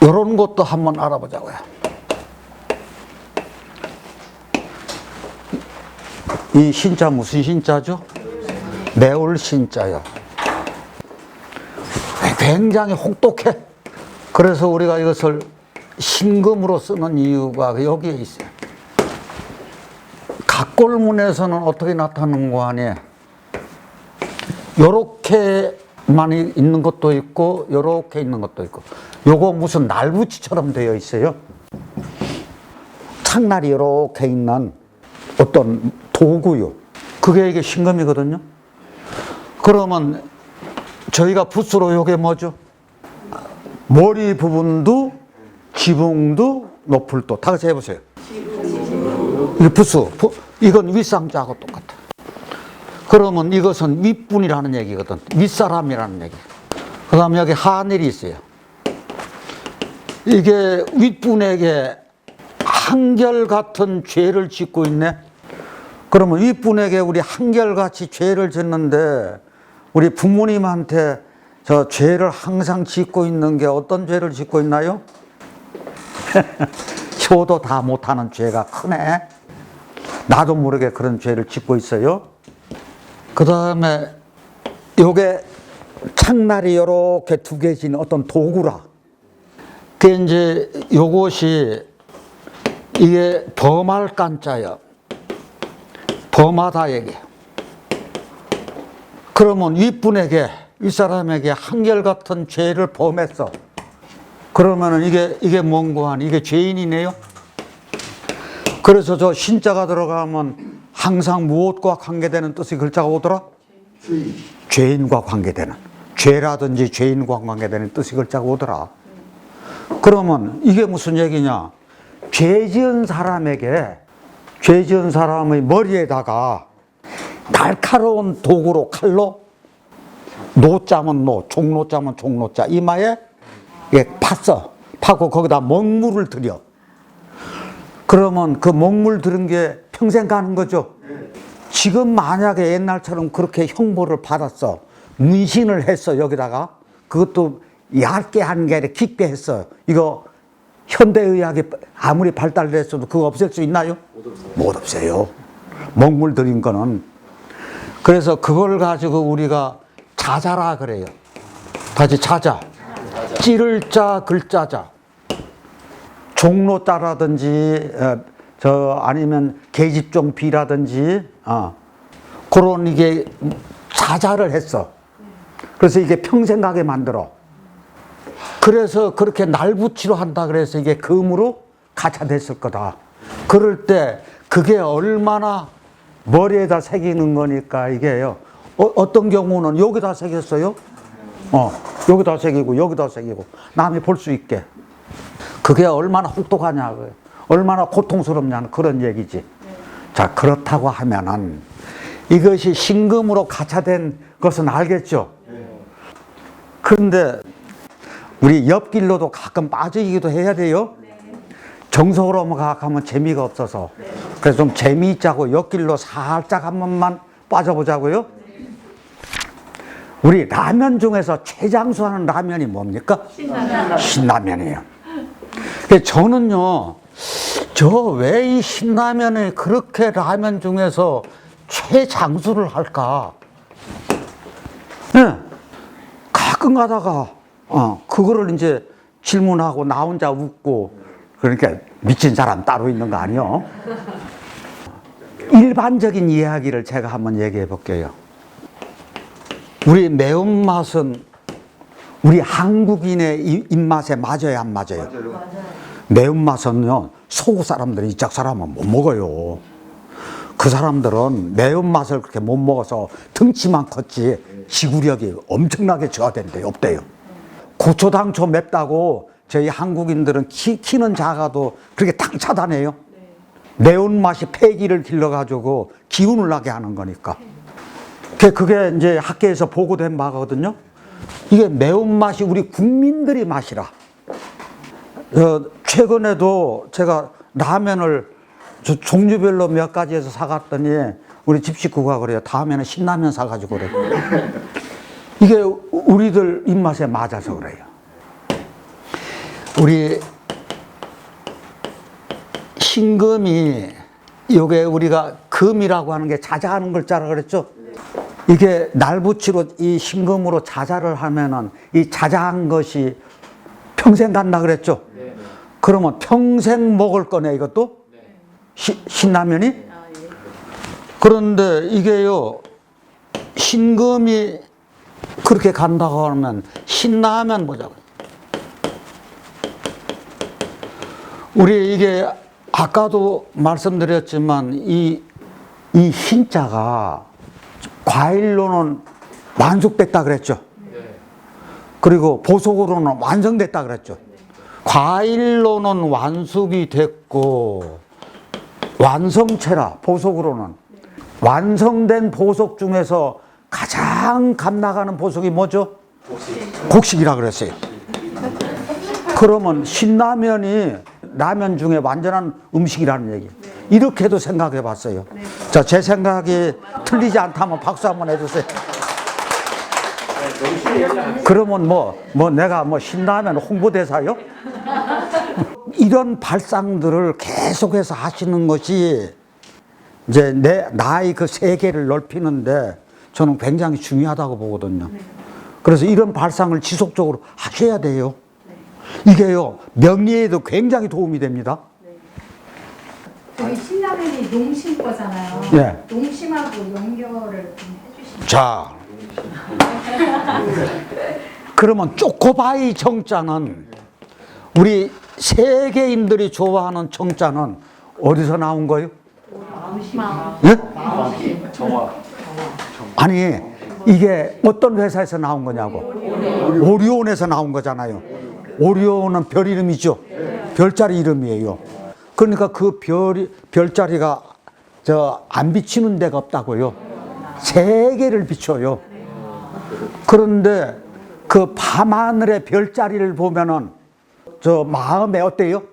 이런 것도 한번 알아보자고요. 이 신자 무슨 신자죠? 매울 신자요. 굉장히 혹독해. 그래서 우리가 이것을 신금으로 쓰는 이유가 여기에 있어요. 각골문에서는 어떻게 나타나는 거 아니에요? 요렇게만 있는 것도 있고 요렇게 있는 것도 있고, 요거 무슨 날붙이처럼 되어 있어요. 창날이 요렇게 있는 어떤 도구요. 그게 이게 신금이거든요. 그러면 저희가 붓으로 요게 뭐죠? 머리 부분도 지붕도 노풀도 다 같이 해보세요. 이 붓수, 이건 윗상자하고 똑같아. 그러면 이것은 윗분이라는 얘기거든. 윗사람이라는 얘기. 그 다음에 여기 하늘이 있어요. 이게 윗분에게 한결같은 죄를 짓고 있네. 그러면 윗분에게 우리 한결같이 죄를 짓는데, 우리 부모님한테 저 죄를 항상 짓고 있는 게 어떤 죄를 짓고 있나요? 효도 다 못하는 죄가 크네. 나도 모르게 그런 죄를 짓고 있어요. 그 다음에 요게 창날이 요렇게 두 개 진 어떤 도구라. 그게 이제 요것이 이게 범할 깐자야. 범하다 얘기. 그러면 윗분에게, 윗사람에게 한결같은 죄를 범했어. 그러면은 이게 뭔고 하니? 이게 죄인이네요. 그래서 저 신자가 들어가면 항상 무엇과 관계되는 뜻의 글자가 오더라? 죄인과 관계되는, 죄라든지 죄인과 관계되는 뜻의 글자가 오더라. 그러면 이게 무슨 얘기냐? 죄 지은 사람에게, 죄 지은 사람의 머리에다가 날카로운 도구로, 칼로, 노자면 노, 종노자면 종노자, 이마에 팠어. 파고 거기다 먹물을 들여. 그러면 그 먹물 들은 게 평생 가는 거죠. 지금 만약에 옛날처럼 그렇게 형벌을 받았어. 문신을 했어, 여기다가. 그것도 얇게 하는 게 아니라 깊게 했어. 이거 현대의학이 아무리 발달됐어도 그거 없앨 수 있나요? 못 없애요. 먹물 들인 거는. 그래서 그걸 가지고 우리가 자자라 그래요. 다시 자자. 찌를 자, 글자자. 종로자라든지 아니면 계집종 비라든지 그런 이게 자자를 했어. 그래서 이게 평생 가게 만들어. 그래서 그렇게 날붙이로 한다 그래서 이게 금으로 가차됐을 거다. 그럴 때 그게 얼마나 머리에다 새기는 거니까 이게요. 어떤 경우는 여기다 새겼어요. 여기다 새기고 여기다 새기고 남이 볼 수 있게. 그게 얼마나 혹독하냐, 얼마나 고통스럽냐는 그런 얘기지. 자, 그렇다고 하면은 이것이 신금으로 가차된 것은 알겠죠. 그런데 우리 옆길로도 가끔 빠지기도 해야 돼요. 정석으로 가면 재미가 없어서. 그래서 좀 재미있자고 옆길로 살짝 한 번만 빠져보자고요. 우리 라면 중에서 최장수하는 라면이 뭡니까? 신라면이에요. 저는요, 저 왜 이 신라면에 그렇게 라면 중에서 최장수를 할까? 네. 가끔 가다가 그거를 이제 질문하고 나 혼자 웃고, 그러니까 미친 사람 따로 있는 거 아니요? 일반적인 이야기를 제가 한번 얘기해 볼게요. 우리 매운맛은 우리 한국인의 입맛에 맞아요, 안 맞아요? 맞아요. 매운맛은요, 서구 사람들이 이짝 사람은 못 먹어요. 그 사람들은 매운맛을 그렇게 못 먹어서 덩치만 컸지 지구력이 엄청나게 저하된대요, 없대요. 고초당초 맵다고 저희 한국인들은 키는 작아도 그렇게 탕 차다네요. 매운맛이 폐기를 길러가지고 기운을 나게 하는 거니까. 그게 이제 학계에서 보고된 바거든요. 이게 매운맛이 우리 국민들이 맛이라. 최근에도 제가 라면을 종류별로 몇 가지 해서 사갔더니 우리 집 식구가 그래요. 다음에는 신라면 사가지고 그래요. 이게 우리들 입맛에 맞아서 그래요. 우리 신금이 요게 우리가 금이라고 하는 게 자자하는 글자라 그랬죠. 이게 날붙이로 이 신금으로 자자를 하면은 이 자자한 것이 평생 간다 그랬죠. 그러면 평생 먹을 거네 이것도. 신라면이. 그런데 이게요 신금이 그렇게 간다고 하면 신라면 보자고요. 우리 이게 아까도 말씀드렸지만 이 신자가 과일로는 완숙됐다 그랬죠. 그리고 보속으로는 완성됐다 그랬죠. 과일로는 완숙이 됐고 완성체라 보속으로는 완성된 보속 중에서 가장 값 나가는 보속이 뭐죠? 곡식이라 그랬어요. 그러면 신라면이 라면 중에 완전한 음식이라는 얘기. 이렇게도 생각해 봤어요. 자, 제 생각이 틀리지 않다면 박수 한번 해주세요. 그러면 내가 신라면 홍보대사요? 이런 발상들을 계속해서 하시는 것이 이제 나의 그 세계를 넓히는데 저는 굉장히 중요하다고 보거든요. 그래서 이런 발상을 지속적으로 하셔야 돼요. 이게요 명리에도 굉장히 도움이 됩니다. 저희 신라면이 농심 거잖아요. 네. 농심하고 연결을 좀 해주시면. 자, 그러면 초코바이 정자는 우리 세계인들이 좋아하는 정자는 어디서 나온 거예요? 예? 아니 이게 어떤 회사에서 나온 거냐고. 오리온에서 나온 거잖아요. 오리온은 별 이름이죠. 별자리 이름이에요. 그러니까 그 별자리가 안 비치는 데가 없다고요. 세계를 비춰요. 그런데 그 밤하늘의 별자리를 보면은 저 마음에 어때요?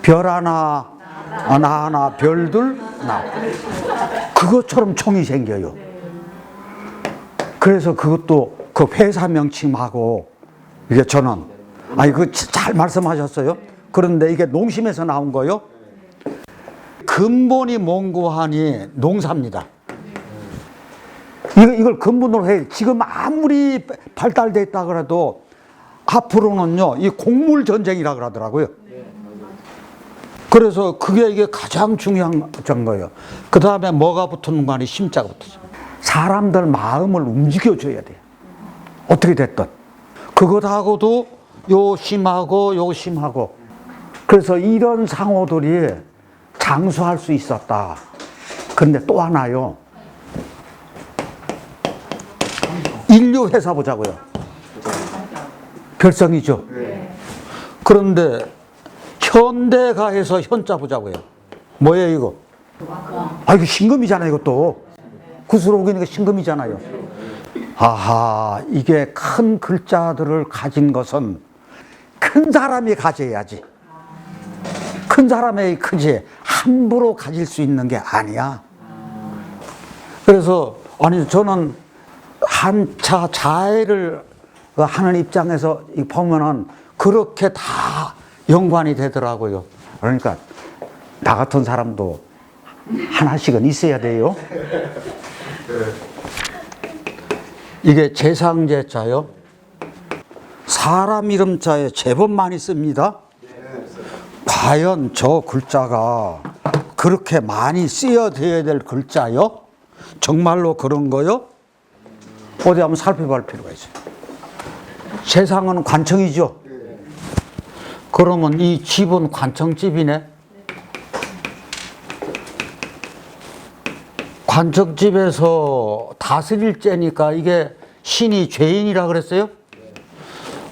별 하나, 나 하나, 별들, 나. 그것처럼 총이 생겨요. 그래서 그것도 그 회사 명칭하고 이게 저는 그 잘 말씀하셨어요. 그런데 이게 농심에서 나온 거요. 근본이 몽고하니 농사입니다. 이걸 근본으로 해. 지금 아무리 발달돼 있다 그래도 앞으로는요, 이 곡물 전쟁이라 그러더라고요. 그래서 이게 가장 중요한 거예요. 그 다음에 뭐가 붙는 거 아니, 심자가 붙죠. 사람들 마음을 움직여줘야 돼요. 어떻게 됐든. 그것하고도 요 심하고. 그래서 이런 상호들이 장수할 수 있었다. 그런데 또 하나요. 인류 회사 보자고요. 별성이죠. 그런데 현대가에서 현자 보자고요. 뭐예요 이거? 이거 신금이잖아요 이것도. 구슬옥이니까 신금이잖아요. 아하, 이게 큰 글자들을 가진 것은 큰 사람이 가져야지. 큰 사람이 크지 함부로 가질 수 있는 게 아니야. 그래서 저는 한차 자해를 하는 입장에서 보면은 그렇게 다 연관이 되더라고요. 그러니까 나 같은 사람도 하나씩은 있어야 돼요. 이게 재상제자요. 사람 이름자에 제법 많이 씁니다. 과연 저 글자가 그렇게 많이 쓰여져야 될 글자요? 정말로 그런 거요? 어디 한번 살펴볼 필요가 있어요. 세상은 관청이죠. 그러면 이 집은 관청집이네. 관청집에서 다스릴 죄니까 이게 신이 죄인이라 그랬어요?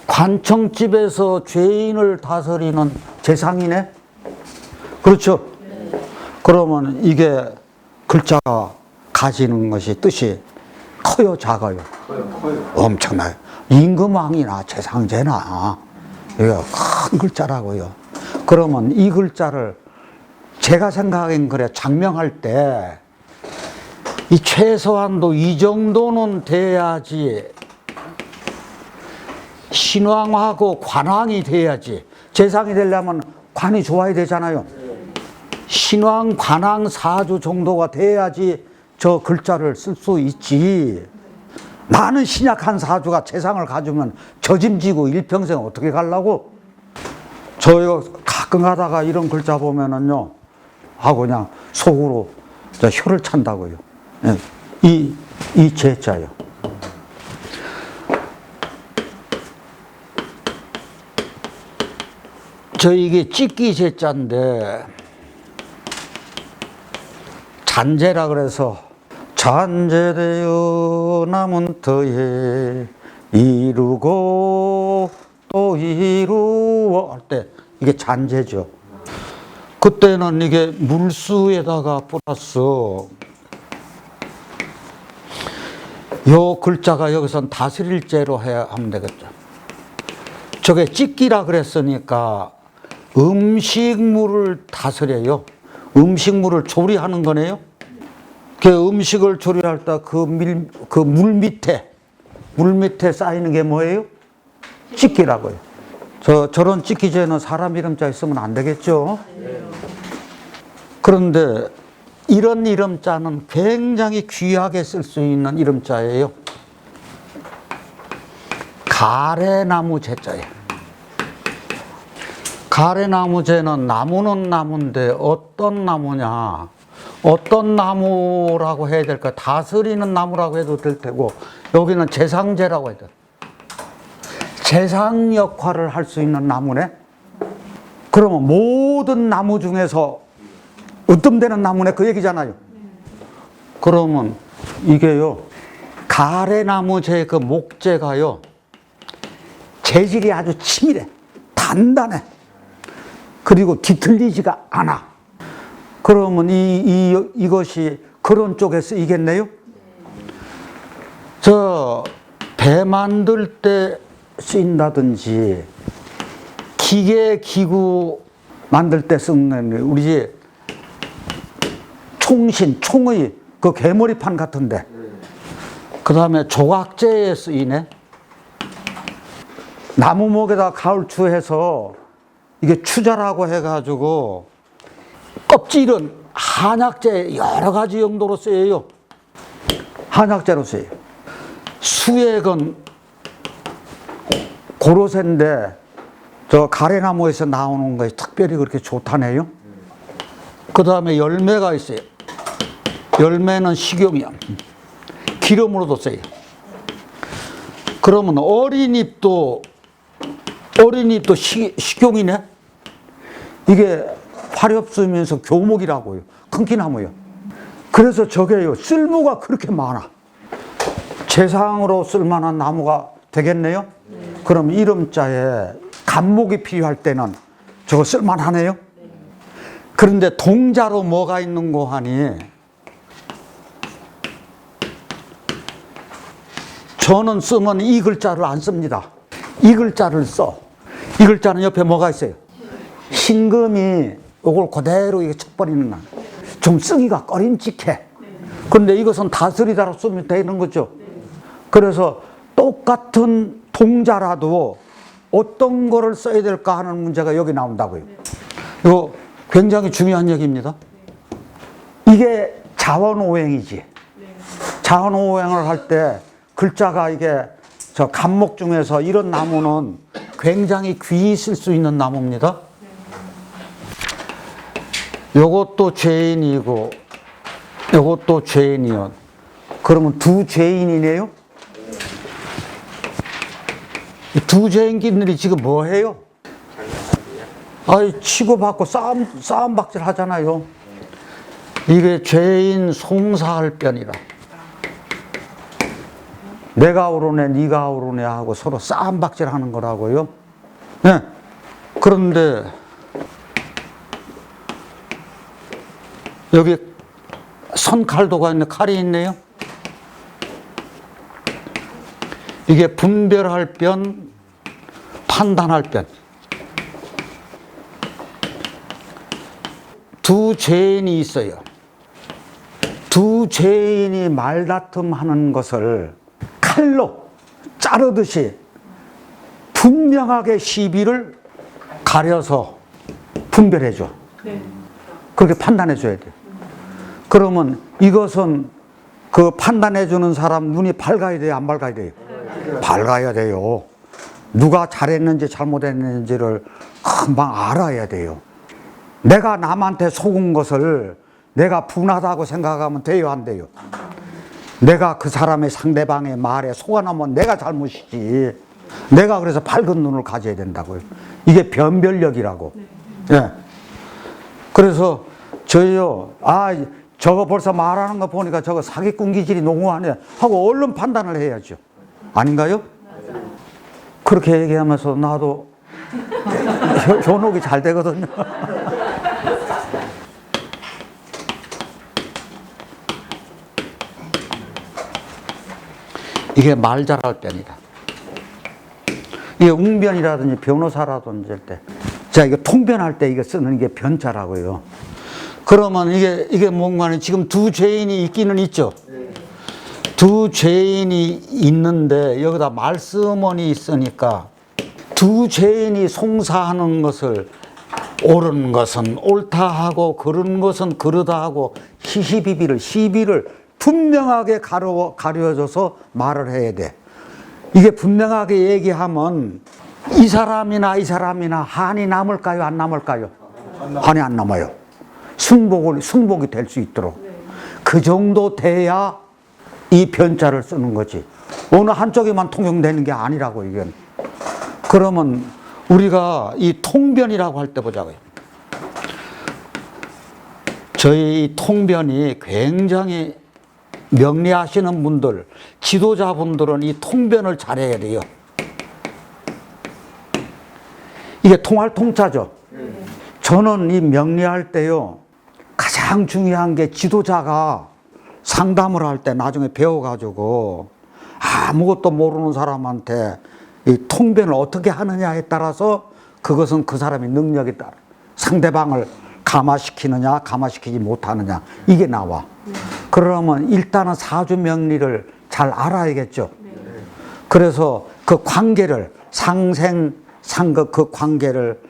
관청집에서 죄인을 다스리는 재상이네? 그렇죠? 그러면 이게 글자가 가지는 것이 뜻이 커요, 작아요? 커요. 엄청나요. 임금왕이나 재상제나 이거 큰 글자라고요. 그러면 이 글자를 제가 생각엔 그래 장명할 때 이 최소한도 이 정도는 돼야지 신왕하고 관왕이 돼야지. 재상이 되려면 관이 좋아야 되잖아요. 신왕, 관왕, 사주 정도가 돼야지 저 글자를 쓸 수 있지. 많은 신약한 사주가 재상을 가지면 저짐지고 일평생 어떻게 가려고? 저 가끔 가다가 이런 글자 보면은요, 하고 그냥 속으로 혀를 찬다고요. 이 제자요. 이게 찍기 제자인데, 잔재라 그래서, 잔재되어 남은 터에 이루고 또 이루어 할 때 이게 잔재죠. 그때는 이게 물수에다가 플러스 요 글자가 여기선 다스릴재로 해야 하면 되겠죠. 저게 찍기라 그랬으니까 음식물을 다스려요. 음식물을 조리하는 거네요. 그 음식을 조리할 때 그 물 밑에 쌓이는 게 뭐예요? 찍기라고요. 저런 찍기죄는 사람 이름자 있으면 안 되겠죠. 그런데 이런 이름자는 굉장히 귀하게 쓸 수 있는 이름자예요. 가래나무 제자예요. 가래나무제는 나무는 나무인데 어떤 나무냐, 어떤 나무라고 해야 될까? 다스리는 나무라고 해도 될 테고, 여기는 재상제라고 해야 돼. 재상 역할을 할 수 있는 나무네. 그러면 모든 나무 중에서 으뜸되는 나무네, 그 얘기잖아요. 그러면 이게요, 가래나무제 그 목재가요, 재질이 아주 치밀해, 단단해, 그리고 뒤틀리지가 않아. 그러면 이것이 그런 쪽에 쓰이겠네요. 배 만들 때 쓰인다든지, 기계 기구 만들 때 쓰는, 우리 총의 그 개머리판 같은데, 그 다음에 조각제에 쓰이네. 나무목에다 가을추해서 이게 추자라고 해가지고 껍질은 한약재 여러 가지 용도로 쓰여요. 한약재로 쓰여요. 수액은 고로쇠인데 저 가래나무에서 나오는 것이 특별히 그렇게 좋다네요. 그 다음에 열매가 있어요. 열매는 식용이야. 기름으로도 써요. 그러면 어린잎도 식용이네. 이게 화렵 쓰면서 교목이라고요. 큰키나무요. 그래서 저게요, 쓸모가 그렇게 많아. 재상으로 쓸만한 나무가 되겠네요. 그럼 이름자에 간목이 필요할 때는 저거 쓸만하네요. 그런데 동자로 뭐가 있는고 하니, 저는 쓰면 이 글자를 안 씁니다. 이 글자를 써. 이 글자는 옆에 뭐가 있어요? 신금이 이걸 그대로 이게 쳐버리는 날. 좀 쓰기가 꺼림칙해. 그런데 이것은 다스리다로 쓰면 되는 거죠. 그래서 똑같은 동자라도 어떤 거를 써야 될까 하는 문제가 여기 나온다고요. 이거 굉장히 중요한 얘기입니다. 이게 자원오행이지. 자원오행을 할 때 글자가 이게 저 간목 중에서 이런 나무는 굉장히 귀히 쓸 수 있는 나무입니다. 요것도 죄인이고 요것도 죄인이요. 그러면 두 죄인이네요. 두 죄인끼리 지금 뭐 해요? 아이, 치고받고 싸움박질 하잖아요. 이게 죄인 송사할 변이라. 내가 옳으네, 네가 옳으네 하고 서로 싸움박질 하는 거라고요. 네. 그런데 여기 선칼도가 있네, 칼이 있네요. 이게 분별할 변, 판단할 변. 두 죄인이 있어요. 두 죄인이 말다툼하는 것을 칼로 자르듯이 분명하게 시비를 가려서 분별해줘. 네. 그렇게 판단해줘야 돼. 그러면 이것은 그 판단해주는 사람 눈이 밝아야 돼요, 안 밝아야 돼요? 밝아야 돼요. 누가 잘했는지 잘못했는지를 금방 알아야 돼요. 내가 남한테 속은 것을 내가 분하다고 생각하면 돼요, 안 돼요? 내가 그 사람의 상대방의 말에 속아나면 내가 잘못이지. 내가 그래서 밝은 눈을 가져야 된다고요. 이게 변별력이라고. 예. 그래서 저희요, 저거 벌써 말하는 거 보니까 저거 사기꾼 기질이 농후하네 하고 얼른 판단을 해야죠. 아닌가요? 그렇게 얘기하면서 나도 현혹이 잘 되거든요. 이게 말 잘할 때입니다. 이게 웅변이라든지 변호사라든지 할 때. 자, 이거 통변할 때 이거 쓰는 게 변자라고요. 그러면 이게 뭔가는 지금 두 죄인이 있기는 있죠. 두 죄인이 있는데 여기다 말씀원이 있으니까 두 죄인이 송사하는 것을 옳은 것은 옳다 하고 그른 것은 그르다 하고 시비를 분명하게 가려줘서 말을 해야 돼. 이게 분명하게 얘기하면 이 사람이나 한이 남을까요? 안 남을까요? 한이 안 남아요. 승복이 될 수 있도록. 그 정도 돼야 이 변자를 쓰는 거지. 어느 한쪽에만 통용되는 게 아니라고, 이건. 그러면 우리가 이 통변이라고 할 때 보자고요. 저희 통변이 굉장히 명리하시는 분들, 지도자분들은 이 통변을 잘해야 돼요. 이게 통할 통자죠. 저는 이 명리할 때요, 가장 중요한 게 지도자가 상담을 할 때 나중에 배워가지고 아무것도 모르는 사람한테 이 통변을 어떻게 하느냐에 따라서 그것은 그 사람의 능력에 따라 상대방을 감화시키느냐 감화시키지 못하느냐 이게 나와. 그러면 일단은 사주명리를 잘 알아야겠죠. 그래서 그 관계를 상생상극 그 관계를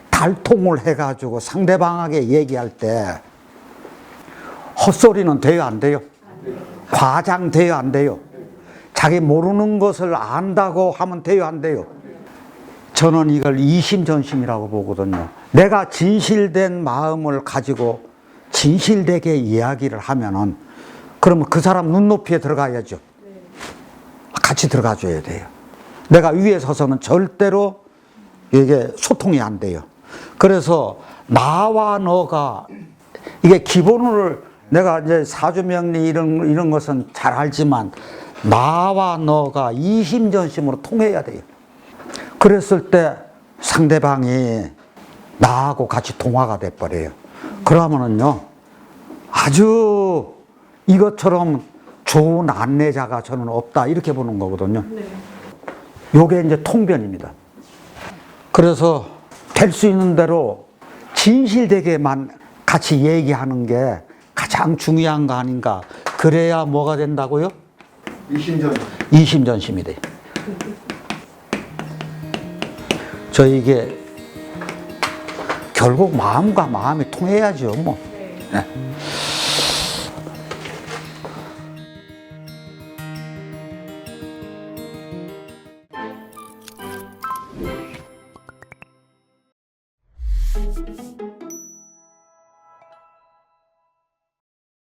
달통을 해가지고 상대방에게 얘기할 때 헛소리는 돼요, 안 돼요? 과장돼요, 안 돼요? 자기 모르는 것을 안다고 하면 돼요, 안 돼요? 저는 이걸 이심전심이라고 보거든요. 내가 진실된 마음을 가지고 진실되게 이야기를 하면은 그러면 그 사람 눈높이에 들어가야죠. 같이 들어가줘야 돼요. 내가 위에 서서는 절대로 이게 소통이 안 돼요. 그래서 나와 너가 이게 기본을 내가 이제 사주명리 이런 것은 잘 알지만 나와 너가 이심전심으로 통해야 돼요. 그랬을 때 상대방이 나하고 같이 통화가 돼버려요. 그러면은요, 아주 이것처럼 좋은 안내자가 저는 없다 이렇게 보는 거거든요. 요게 이제 통변입니다. 그래서 될 수 있는 대로 진실되게만 같이 얘기하는 게 가장 중요한 거 아닌가. 그래야 뭐가 된다고요? 이심전심이 돼요. 이게 결국 마음과 마음이 통해야죠, 뭐. 네.